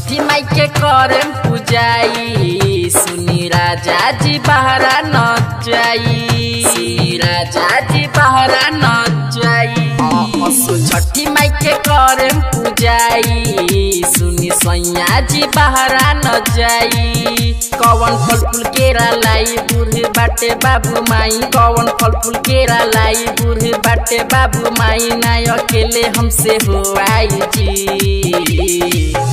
छठी माई के करम पूजाई सुनी राजा जी बहरा न जाई सुनी राजा जी बहरा न जाई छठी माई के करम पूजाई सुनी सैया जी बहरा न जाई कौन फल फूल केरा लाई बूढ़ बाटे बाबू माई कौन फल फूल केरा लाई बूढ़ बाटे बाबू माई ना अकेले हमसे हो आई जी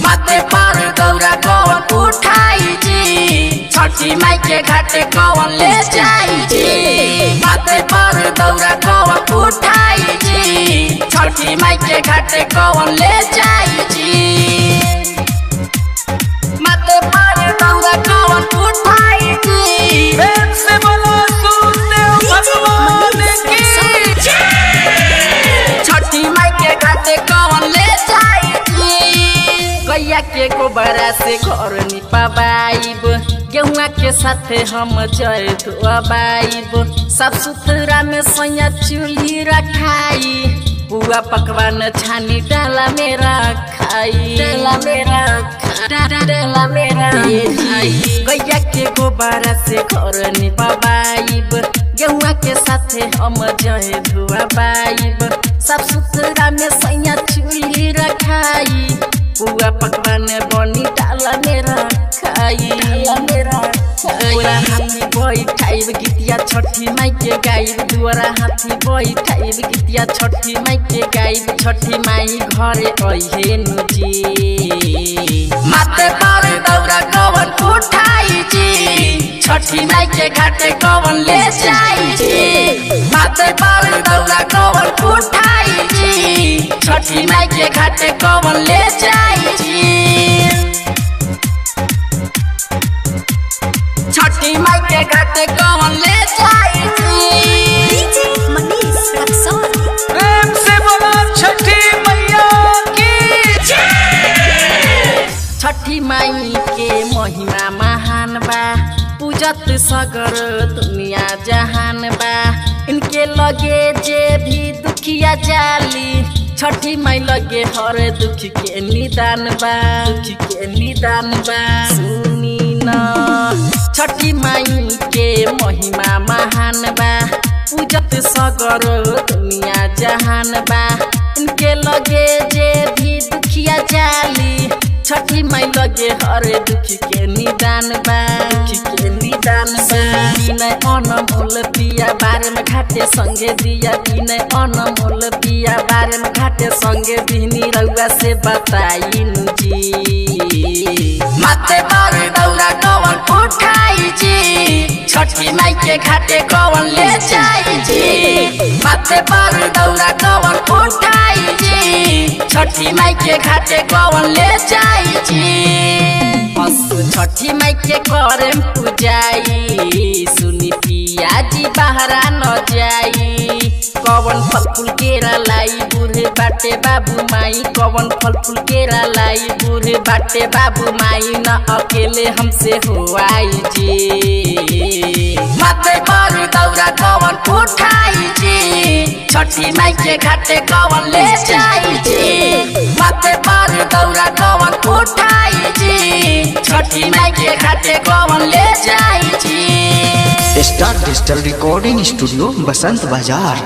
माथे पर दौरा कौन उठाई जी छठी माई के घाटे कौन ले जाई जी माथे पर दौरा कौन उठाई जी छठी माई के घाटे कौन ले जाई जी माथे पर दौरा कौन उठाई जी प्रेम से बोलो सूरदेव भगवान की छठी माई के घाटे कौन ले जाई जी गैया के गोबरा से घर निपाबाइब गेहुआ के साथे हम जय धोबाइब साफ सुथरा में सैया चूल्ही रखाई बुआ पकवान छानी डाला मेरा खाई डाला मेरा खाई गैया के गोबरा से घर निपाबाइब गेहुआ के साथे हम जय धोबाइब साफ सुथरा में सैया चूल्ही रखाई बुआ पकवान बनी डाला मेरा खाई दुआरा हाथी बैठाइब गीतिया छठी माई के गाइब दुआरा हाथी बैठाइब गीतिया छठी माई के गाइब छठी माई घरे अइहे नुजी माथे पर दौरा कौन उठाई जी छठी माई के घाटे कौन ले जाई जी माथे पर दौरा कौन उठाई जी छठी माई के घाटे कौन ले जाई जी छठी माई के घाटे कौन ले जाई डीजे मनीष रक्सौल प्रेम से बोलो छठी मैया की छठी माई के महिमा महान बा पूजत सगर दुनिया जहान बा इनके लगे जे भी दुखिया जाली छठी माई लगे हर दुख के निदान बा सुनी न छठी माई के महिमा महान बा पूजत सगर दुनिया जहान बा इनके लगे जे भी दुखिया जाली छठी माई लगे हर दुख के निदान बा विनय अनमोल पिया बारे में घाटे संगे दिया विनय अनमोल पिया बारे में घाटे संगे बिहनी रउआ से बताई जी माथे पर दौरा कौन उठाई जी छठी माई के घाटे कौन ले जाई जी माथे पर दौरा कौन उठाई जी छठी माई के घाटे कौन ले जाई जी छठी माई के करम पूजाई सुनी पिया जी बहरा न जाई कौन फल फूल केरा लाई बूढ़े बाटे बाबू माई कौन फल फूल केरा लाई बूढ़े बाटे बाबू माई न अकेले हमसे हो आई जी माथे पर दौरा कौन उठाई जी छठी माई के घाटे कौन ले जाई जी माथे पर दौरा कौन उठाई जी छठी माई के घाटे कौन ले जाई जी स्टार डिजिटल रिकॉर्डिंग स्टूडियो बसंत बाजार।